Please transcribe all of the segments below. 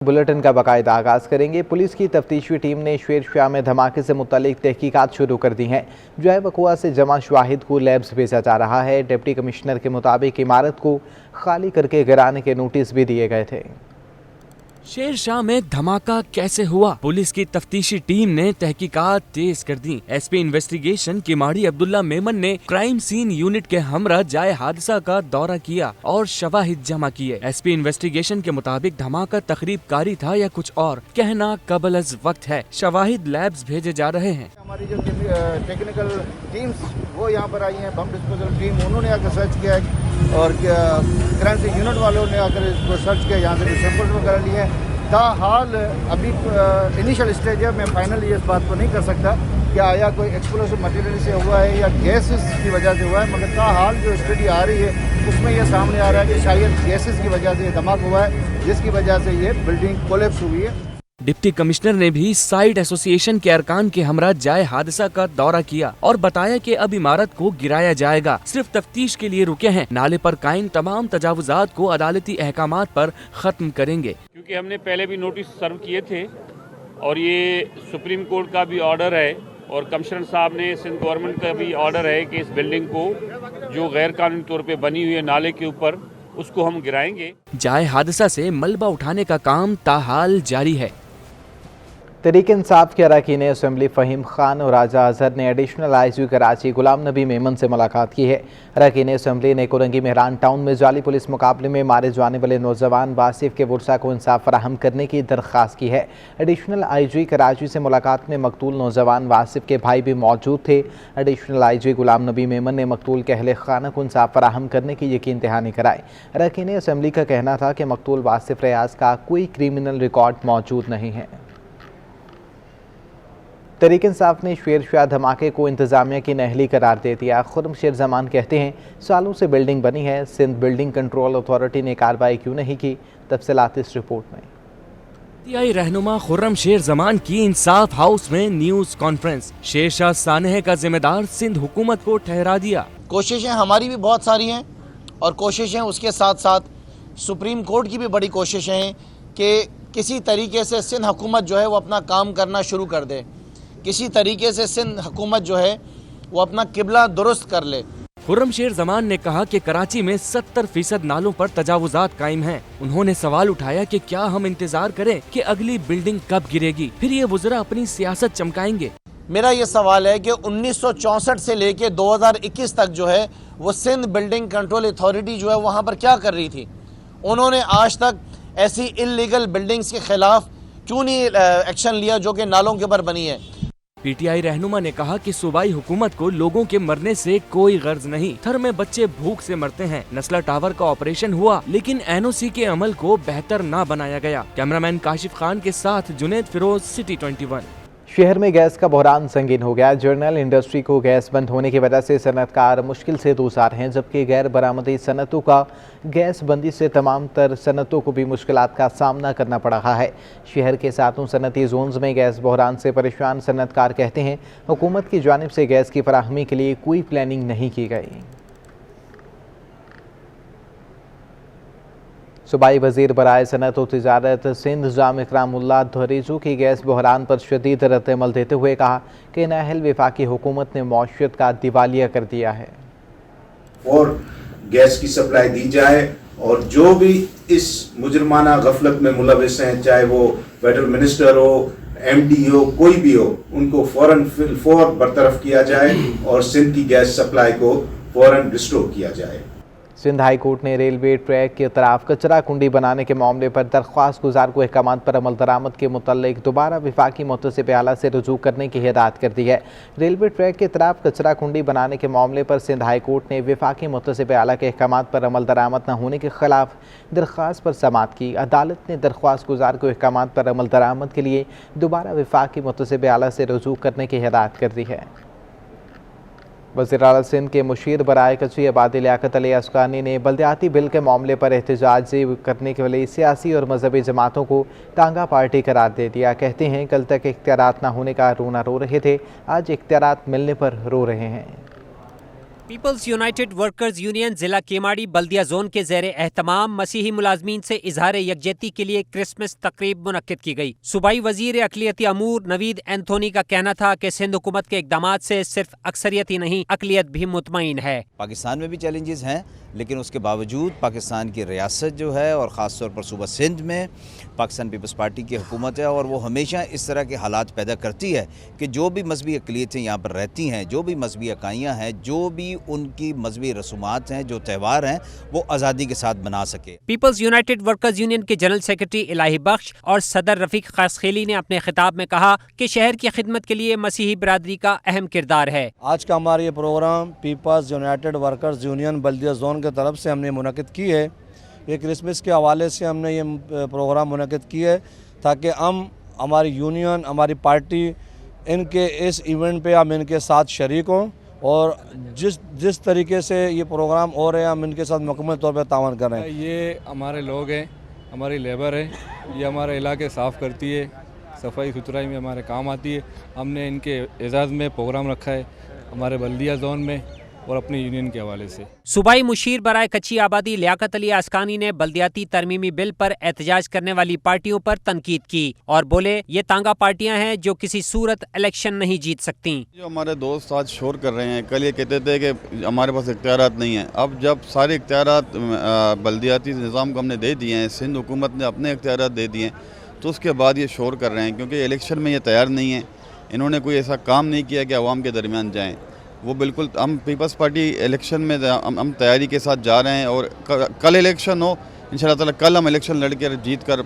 Bulletin का बाकायदा आगाज करेंगे। पुलिस की तफ्तीशी टीम ने शेर शाह में धमाके से मुतालिक तहकीकात शुरू कर दी हैं। जो बकुआ से जमा शवाहिद को लैब्स भेजा जा रहा है। डिप्टी कमिश्नर के मुताबिक इमारत को खाली करके गिराने के नोटिस भी दिए गए थे। शेर शाह में धमाका कैसे हुआ? पुलिस की तफ्तीशी टीम ने तहकीकात तेज कर दी। एसपी इन्वेस्टिगेशन किमाड़ी अब्दुल्ला मेमन ने क्राइम सीन यूनिट के हमरा जाए हादसा का दौरा किया और शवाहिद जमा किए। एसपी इन्वेस्टिगेशन के मुताबिक धमाका तकरीब कारी था या कुछ और, कहना कबल अज वक्त है। शवाहिद लैब्स भेजे जा रहे हैं। हमारी जो टेक्निकल टीम्स वो यहाँ पर आई हैं, बम डिस्पोजल टीम, उन्होंने आकर सर्च किया और क्राइम यूनिट वालों ने आकर इसको सर्च किया, यहाँ से सैंपल्स वगैरह लिए। ताहाल अभी इनिशियल स्टेज है, मैं फाइनली इस बात को नहीं कर सकता कि आया कोई एक्सप्लोसिव मटेरियल से हुआ है या गैसेस की वजह से हुआ है, मगर ताहाल जो स्टडी आ रही है उसमें यह सामने आ रहा है कि शायद गैसेस की वजह से धमाका हुआ है, जिसकी वजह से ये बिल्डिंग कोलैप्स हुई है। डिप्टी कमिश्नर ने भी साइट एसोसिएशन के अरकान के हमरा जाए हादसा का दौरा किया और बताया कि अब इमारत को गिराया जाएगा, सिर्फ तफ्तीश के लिए रुके हैं। नाले पर कायम तमाम तजावुजात को अदालती अहकामात पर खत्म करेंगे। क्योंकि हमने पहले भी नोटिस सर्व किए थे और ये सुप्रीम कोर्ट का भी ऑर्डर है और कमिश्नर साहब ने सिंध गवर्नमेंट का भी ऑर्डर है कि इस बिल्डिंग को जो गैर कानूनी तौर पे बनी हुई है नाले के ऊपर, उसको हम गिराएंगे। जाए हादसा से मलबा उठाने का काम ताहाल जारी है। तहरीक इंसाफ के अरकान असम्बली फ़हीम खान और राजा अजहर ने एडिशनल आईजी कराची गुलाम नबी मेमन से मुलाकात की है। अरकान असम्बली ने कोरंगी मेहरान टाउन में जाली पुलिस मुकाबले में मारे जाने वाले नौजवान वासिफ के वर्सा को इंसाफ फराहम करने की दरख्वास्त की है। एडिशनल आईजी कराची से मुलाकात में मकतूल नौजवान वासिफ के भाई भी मौजूद थे। एडिशनल आईजी गुलाम नबी मेमन ने मकतूल के अहले खाना को इंसाफ फराहम करने की यकीन दहानी कराई। अरकान असम्बली का कहना था कि मकतूल वासिफ रियाज का कोई क्रिमिनल रिकॉर्ड मौजूद नहीं है। तहरीक इंसाफ ने शेर शाह धमाके को इंतजामिया की नहली करार दे दिया। खुर्रमशेर जमान कहते हैं सालों से बिल्डिंग बनी है, सिंध बिल्डिंग कंट्रोल अथॉरिटी ने कार्रवाई क्यों नहीं की? तफसीलात इस रिपोर्ट में। पीटीआई रहनुमा खुर्रमशेर जमान की इंसाफ हाउस में न्यूज कॉन्फ्रेंस। शेर शाह सानहे का जिम्मेदार सिंध हुकूमत को ठहरा दिया। कोशिशें हमारी भी बहुत सारी हैं और कोशिशें उसके साथ साथ सुप्रीम कोर्ट की भी बड़ी कोशिशें हैं कि किसी तरीके से सिंध हुकूमत जो है वो अपना काम करना शुरू कर दे, किसी तरीके से सिंध हुकूमत जो है वो अपना किबला दुरुस्त कर ले। खुर्रमशेर जमान ने कहा कि कराची में 70% नालों पर तजावुजात कायम हैं। उन्होंने सवाल उठाया कि क्या हम इंतजार करें कि अगली बिल्डिंग कब गिरेगी, फिर ये वज़रा अपनी सियासत चमकाएंगे? मेरा ये सवाल है कि 1964 से लेके 2021 तक जो है वो सिंध बिल्डिंग कंट्रोल अथॉरिटी जो है वहाँ पर क्या कर रही थी? उन्होंने आज तक ऐसी इल्लीगल बिल्डिंग्स के खिलाफ क्यों नहीं एक्शन लिया जो कि नालों के ऊपर बनी है? पीटीआई रहनुमा ने कहा कि सूबाई हुकूमत को लोगों के मरने से कोई गर्ज नहीं। थर में बच्चे भूख से मरते हैं। नस्ला टावर का ऑपरेशन हुआ लेकिन एनओसी के अमल को बेहतर ना बनाया गया। कैमरामैन काशिफ खान के साथ जुनेद फिरोज, सिटी 21। शहर में गैस का बहरान संगीन हो गया। जर्नल इंडस्ट्री को गैस बंद होने की वजह से सनतकार मुश्किल से दूसार हैं, जबकि गैर बरामदी सनतों का गैस बंदी से तमाम तर सनतों को भी मुश्किलात का सामना करना पड़ रहा है। शहर के 7 सनती जोन्स में गैस बहरान से परेशान सनतकार कहते हैं हुकूमत की जानिब से गैस की फराहमी के लिए कोई प्लानिंग नहीं की गई। सूबाई वज़ीर बराए सनत व तिजारत सिंध जाम इकरामुल्लाह धरीजू की गैस बहरान पर शदीद रद्द-ए-अमल देते हुए कहा कि नाअहल वफाकी हुकूमत ने मौशियत का दिवालिया कर दिया है। और गैस की सप्लाई दी जाए और जो भी इस मुजरमाना गफलत में मुलविस हैं, चाहे वो फेडरल मिनिस्टर हो, एमडी हो, कोई भी हो, उनको फौरन बरतरफ किया जाए और सिंध की गैस सप्लाई को फौरन रिस्टोर किया जाए। सिंध हाई कोर्ट ने रेलवे ट्रैक के तरफ कचरा कुंडी बनाने के मामले पर दरख्वास्त गुजार को अहकामात पर अमल दरामद के मुतल्लिक दोबारा वफाकी मुतसिब आला से रुजू करने की हिदायत कर दी है। रेलवे ट्रैक के तरफ कचरा कुंडी बनाने के मामले पर सिंध हाई कोर्ट ने वफाकी मुतसिब आला के अहकामात पर अमल दरामद न होने के खिलाफ दरख्वास्त पर समाअत की। अदालत ने दरख्वास्त गुजार को अहकामात पर अमल दरामद के लिए दोबारा वफाकी मुतसिब आला से रुजू करने की हिदायत कर दी है। वज़ीर आला सिंध के मुशीर बराए कच्ची आबादी लियाकत अली असकानी ने बल्दियाती बिल के मामले पर एहतजाज करने के लिए सियासी और मजहबी जमातों को टांगा पार्टी करार दे दिया। कहते हैं कल तक इख्तियारात न होने का रोना रो रहे थे, आज इख्तियारात मिलने पर रो रहे हैं। پیپلز یونائٹڈ ورکرز یونین ضلع کیماڑی بلدیہ زون کے زیر اہتمام مسیحی ملازمین سے اظہار یکجہتی کے لیے کرسمس تقریب منعقد کی گئی۔ صوبائی وزیر اقلیتی امور نوید اینتھونی کا کہنا تھا کہ سندھ حکومت کے اقدامات سے صرف اکثریت ہی نہیں اقلیت بھی مطمئن ہے۔ پاکستان میں بھی چیلنجز ہیں، لیکن اس کے باوجود پاکستان کی ریاست جو ہے اور خاص طور پر صوبہ سندھ میں پاکستان پیپلز پارٹی کی حکومت ہے، اور وہ ہمیشہ اس طرح کے حالات پیدا کرتی ہے کہ جو بھی مذہبی اقلیتیں یہاں پر رہتی ہیں، جو بھی مذہبی اکائیاں ہیں، جو بھی ان کی مذہبی رسومات ہیں، جو تہوار ہیں، وہ آزادی کے ساتھ بنا سکے۔ پیپلز یونائٹڈ ورکرز یونین کے جنرل سیکرٹری الہی بخش اور صدر رفیق خاصخیلی نے اپنے خطاب میں کہا کہ شہر کی خدمت کے لیے مسیحی برادری کا اہم کردار ہے۔ آج کا ہمارا یہ programme people's united workers union بلدیہ زون کی طرف سے ہم نے منعقد کی ہے۔ یہ کرسمس کے حوالے سے ہم نے یہ پروگرام منعقد کی ہے تاکہ ہماری یونین، ہماری پارٹی ان کے اس ایونٹ پہ ہم ان کے ساتھ شریک ہوں، اور جس طریقے سے یہ پروگرام ہو رہے ہیں ہم ان کے ساتھ مکمل طور پہ تعاون کر رہے ہیں۔ یہ ہمارے لوگ ہیں، ہماری لیبر ہے، یہ ہمارے علاقے صاف کرتی ہے، صفائی ستھرائی میں ہمارے کام آتی ہے۔ ہم نے ان کے اعزاز میں پروگرام رکھا ہے ہمارے بلدیہ زون میں اور اپنی یونین کے حوالے سے۔ صوبائی مشیر برائے کچی آبادی لیاقت علی اسکانی نے بلدیاتی ترمیمی بل پر احتجاج کرنے والی پارٹیوں پر تنقید کی اور بولے یہ تانگا پارٹیاں ہیں جو کسی صورت الیکشن نہیں جیت سکتی۔ جو ہمارے دوست آج شور کر رہے ہیں، کل یہ کہتے تھے کہ ہمارے پاس اختیارات نہیں ہیں، اب جب سارے اختیارات بلدیاتی نظام کو ہم نے دے دیے ہیں، سندھ حکومت نے اپنے اختیارات دے دیے ہیں، تو اس کے بعد یہ شور کر رہے ہیں کیونکہ الیکشن میں یہ تیار نہیں ہیں، انہوں نے کوئی ایسا کام نہیں کیا کہ عوام کے درمیان جائیں۔ وہ بالکل ہم پیپلز پارٹی الیکشن میں ہم تیاری کے ساتھ جا رہے ہیں، اور کل الیکشن ہو انشاءاللہ تعالی، کل ہم الیکشن لڑ کر جیت کر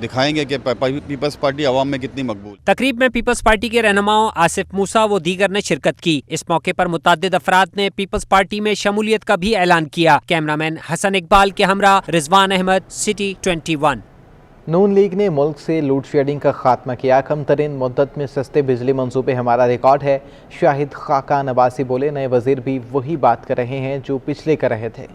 دکھائیں گے کہ پیپلز پارٹی عوام میں کتنی مقبول۔ تقریب میں پیپلز پارٹی کے رہنماؤں آصف موسیٰ و دیگر نے شرکت کی۔ اس موقع پر متعدد افراد نے پیپلز پارٹی میں شمولیت کا بھی اعلان کیا۔ کیمرامین حسن اقبال کے ہمراہ رضوان احمد، سٹی 21۔ نون لیگ نے ملک سے لوڈ شیڈنگ کا خاتمہ کیا۔ کم ترین مدت میں سستے بجلی منصوبے ہمارا ریکارڈ ہے۔ شاہد خاقان عباسی بولے نئے وزیر بھی وہی بات کر رہے ہیں جو پچھلے کر رہے تھے۔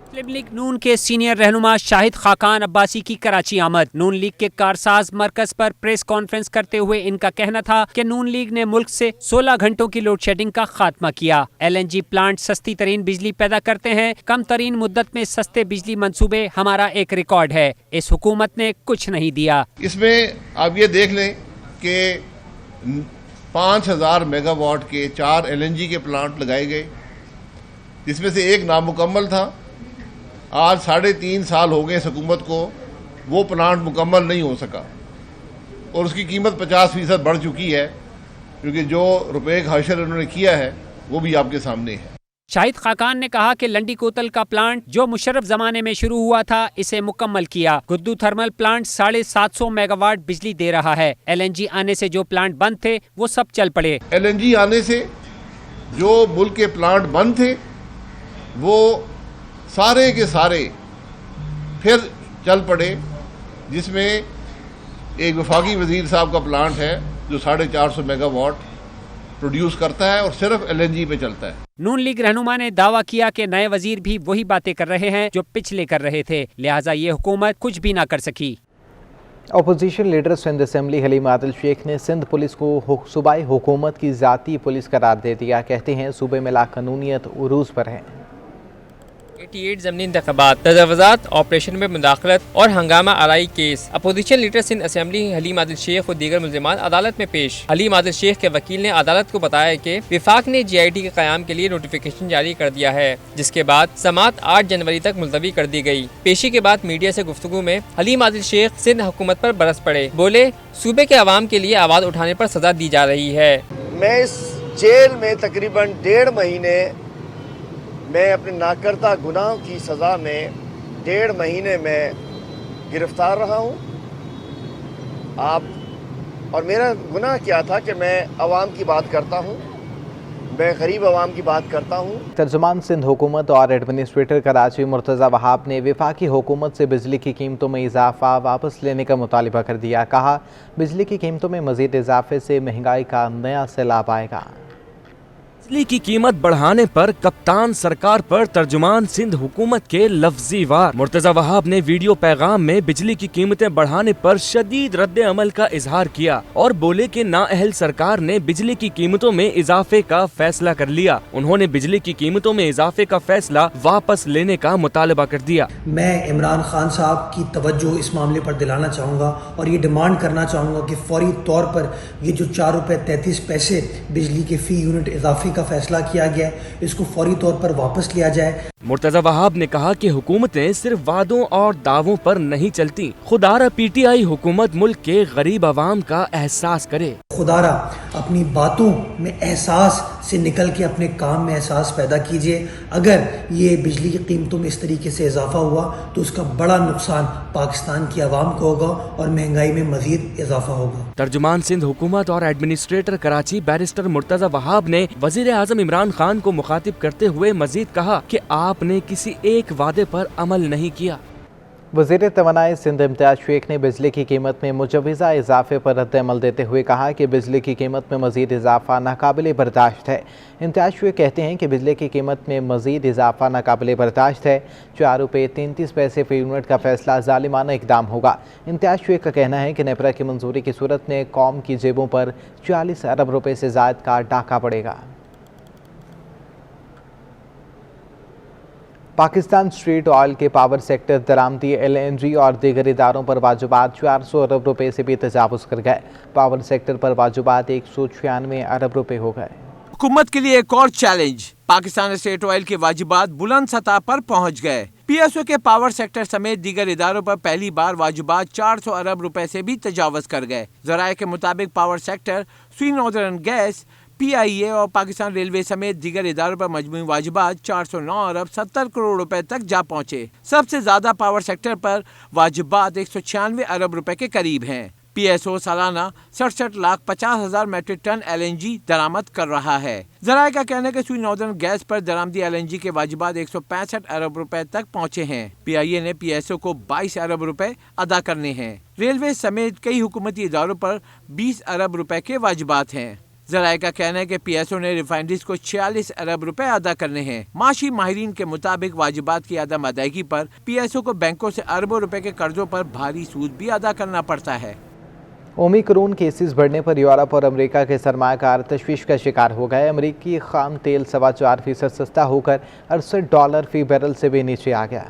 مسلم لیگ نون کے سینئر رہنما شاہد خاقان عباسی کی کراچی آمد۔ نون لیگ کے کارساز مرکز پر پریس کانفرنس کرتے ہوئے ان کا کہنا تھا کہ نون لیگ نے ملک سے 16 گھنٹوں کی لوڈ شیڈنگ کا خاتمہ کیا۔ LNG پلانٹ سستی ترین بجلی پیدا کرتے ہیں۔ کم ترین مدت میں سستے بجلی منصوبے ہمارا ایک ریکارڈ ہے۔ اس حکومت نے کچھ نہیں دیا۔ اس میں آپ یہ دیکھ لیں کہ 5000 میگا واٹ کے 4 LNG کے پلانٹ لگائے گئے، جس میں سے ایک نامکمل تھا۔ آج 3.5 سال ہو گئے اس حکومت کو، وہ پلانٹ مکمل نہیں ہو سکا، اور اس کی قیمت 50% بڑھ چکی ہے، کیونکہ جو روپے کا حشر انہوں نے کیا ہے وہ بھی آپ کے سامنے ہے۔ شاہد خاقان نے کہا کہ لنڈی کوتل کا پلانٹ جو مشرف زمانے میں شروع ہوا تھا اسے مکمل کیا۔ Guddu thermal plant 750 megawatt بجلی دے رہا ہے۔ LNG آنے سے جو پلانٹ بند تھے وہ سب چل پڑے۔ LNG آنے سے جو ملک کے پلانٹ بند تھے وہ سارے کے سارے پھر چل پڑے، جس میں ایک وفاقی وزیر صاحب کا پلانٹ ہے جو 450 میگا واٹ پروڈیوس کرتا ہے اور صرف LNG پہ چلتا ہے۔ نون لیگ رہنما نے دعویٰ کیا کہ نئے وزیر بھی وہی باتیں کر رہے ہیں جو پچھلے کر رہے تھے، لہٰذا یہ حکومت کچھ بھی نہ کر سکی۔ Opposition leader Sindh assembly Haleem Adil شیخ نے سندھ پولیس کو صوبائی حکومت کی ذاتی پولیس قرار دے دیا۔ کہتے ہیں صوبے میں لاقانونیت عروج پر ہے۔ 88 ضمنی انتخابات، تجاوزات، آپریشن میں مداخلت اور ہنگامہ آرائی کیس۔ Opposition leader Sindh assembly Haleem Adil Sheikh اور دیگر ملزمان عدالت میں پیش۔ حلیم عادل شیخ کے وکیل نے عدالت کو بتایا کہ وفاق نے GIT کے قیام کے لیے نوٹیفیکیشن جاری کر دیا ہے، جس کے بعد سماعت 8 جنوری تک ملتوی کر دی گئی۔ پیشی کے بعد میڈیا سے گفتگو میں حلیم عادل شیخ سندھ حکومت پر برس پڑے، بولے صوبے کے عوام کے لیے آواز اٹھانے پر سزا دی جا رہی ہے۔ میں اس جیل میں تقریباً 1.5 مہینے میں اپنے ناکردہ گناہوں کی سزا میں 1.5 مہینے میں گرفتار رہا ہوں۔ اور میرا گناہ کیا تھا کہ میں عوام کی بات کرتا ہوں، میں غریب عوام کی بات کرتا ہوں۔ ترجمان سندھ حکومت اور ایڈمنسٹریٹر کراچی مرتضی وہاب نے وفاقی حکومت سے بجلی کی قیمتوں میں اضافہ واپس لینے کا مطالبہ کر دیا۔ کہا بجلی کی قیمتوں میں مزید اضافے سے مہنگائی کا نیا سیلاب آئے گا۔ बिजली की कीमत बढ़ाने पर कप्तान सरकार पर तर्जुमान सिंध हुकूमत के लफ्जी वार। मुर्तजा वहाब ने वीडियो पैगाम में बिजली की कीमतें बढ़ाने पर शदीद रद्द अमल का इजहार किया और बोले कि नाअहल सरकार ने बिजली की कीमतों में इजाफे का फैसला कर लिया। उन्होंने बिजली की कीमतों में इजाफे का फैसला वापस लेने का मुतालबा कर दिया। मैं इमरान खान साहब की तवज्जो इस मामले पर दिलाना चाहूँगा और ये डिमांड करना चाहूँगा कि फौरी तौर पर ये जो 4 रुपये 33 पैसे बिजली के फी यूनिट इजाफे का फैसला किया गया है, इसको फौरी तौर पर वापस लिया जाए। मुर्तजा वहाब ने कहा कि हुकूमतें सिर्फ वादों और दावों पर नहीं चलती। खुदारा पीटीआई हुकूमत मुल्क के गरीब आवाम का एहसास करे। खुदारा अपनी बातों में एहसास से निकल के अपने काम में एहसास पैदा कीजिए। अगर ये बिजली की कीमतों में इस तरीके से इजाफा हुआ तो उसका बड़ा नुकसान पाकिस्तान की आवाम को होगा और महंगाई में मजीद इजाफा होगा। तर्जुमान सिंध हुकूमत और एडमिनिस्ट्रेटर कराची बैरिस्टर मुर्तजा वहाब ने वजीर आजम इमरान खान को मुखातिब करते हुए मजीद कहा कि आपने किसी एक वादे पर अमल नहीं किया। वज़ीर तवानाई सिंध इम्तियाज़ शेख ने बिजली की कीमत में मुजवज़ा इजाफे पर रद्द अमल देते हुए कहा कि बिजली की कीमत में मज़ीद इजाफा नाकाबिले बर्दाश्त है। इम्तियाज़ शेख कहते हैं कि बिजली की कीमत में मज़ीद इजाफा नाकाबिले बर्दाश्त है। 4 रुपये 33 पैसे फी यूनिट का फैसला ज़ालिमाना इक़दाम होगा। इम्तियाज़ शेख का कहना है कि नेपरा की मंजूरी की सूरत में कौम की जेबों पर 40 अरब रुपये से ज़ायद का डाका पड़ेगा। पाकिस्तान स्ट्रीट ऑयल के पावर सेक्टर दरामदी LNG और दीगर इदारों पर वाजिबात 400 अरब रुपये से भी तजावुज़ कर गए। पावर सेक्टर पर वाजिबात 196 अरब रुपये हो गए। हुकूमत के लिए एक और चैलेंज, पाकिस्तान स्टेट ऑयल के वाजिबात बुलंद सतह पर पहुंच गए। PSO के पावर सेक्टर समेत दीगर इदारों पर पहली बार वाजिबात 400 अरब रुपए से भी तजावुज़ कर गए। ज़राए के मुताबिक पावर सेक्टर, स्वीन नॉर्दर्न गैस, PIA और पाकिस्तान रेलवे समेत दीगर इदारों पर मजमूई वाजिबात 409 अरब 70 करोड़ रुपए तक जा पहुंचे। सबसे ज्यादा पावर सेक्टर पर वाजिबात 196 अरब रुपए के करीब हैं। PSO सालाना 67,50,000 मैट्रिक टन LNG दरामद कर रहा है। ज़राए का कहना है कि स्वीन नॉर्दर्न गैस पर दरामदी LNG के वाजिबात 165 अरब रुपए तक पहुंचे हैं। PIA ने PSO को 22 अरब रुपए अदा करने हैं। रेलवे समेत कई हुकूमती इदारों पर 20 अरब रुपए के वाजिबात हैं। ज़राए का कहना है कि PSO ने रिफाइनरीज को 46 अरब रुपए अदा करने हैं। माशी माहिरीन के मुताबिक वाजिबात की अदम अदायगी पर PSO को बैंकों से अरबों रुपए के कर्जों पर भारी सूद भी अदा करना पड़ता है। ओमिक्रॉन केसेस बढ़ने पर यूरोप और अमेरिका के सरमायाकार तशवीश का शिकार हो गए। अमेरिकी खाम तेल 4.25% सस्ता होकर $68 फी बैरल से भी नीचे आ गया।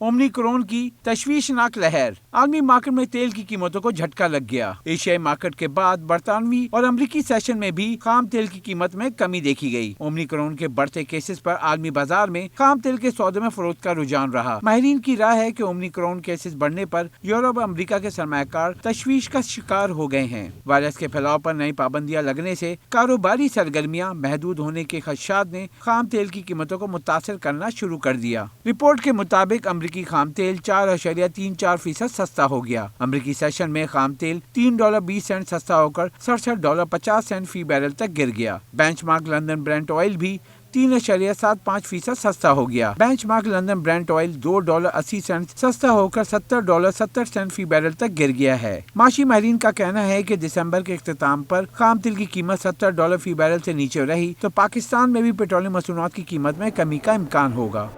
ओमिक्रॉन की तशवीशनाक लहर, आलमी मार्केट में तेल की कीमतों को झटका लग गया। एशियाई मार्केट के बाद बरतानवी और अमरीकी सेशन में भी खाम तेल की कीमत में कमी देखी गई। ओमिक्रॉन के बढ़ते केसेस पर आलमी बाजार में खाम तेल के सौदे में फरोख्त का रुझान रहा। माहिरीन की राय है कि ओमिक्रॉन केसेस बढ़ने पर यूरोप और अमरीका के सरमायाकार तशवीश का शिकार हो गए हैं। वायरस के फैलाव पर नई पाबंदियां लगने से कारोबारी सरगर्मियां महदूद होने के खदशात ने खाम तेल की कीमतों को मुतासर करना शुरू कर दिया। रिपोर्ट के मुताबिक अमरीकी खाम तेल 4.34% सस्ता हो गया। अमरीकी सेशन में खाम तेल $3.20 सस्ता होकर $67.50 फी बैरल तक गिर गया। बेंचमार्क लंदन ब्रेंट ऑयल भी 3.75% सस्ता हो गया। बेंचमार्क लंदन ब्रेंट ऑयल $2.80 सस्ता होकर $70.70 फी बैरल तक गिर गया है। माशी माहिरीन का कहना है कि दिसंबर के इख्तिताम पर खाम तेल की कीमत $70 फी बैरल से नीचे रही तो पाकिस्तान में भी पेट्रोलियम मसनूआत की कीमत में कमी का इम्कान होगा।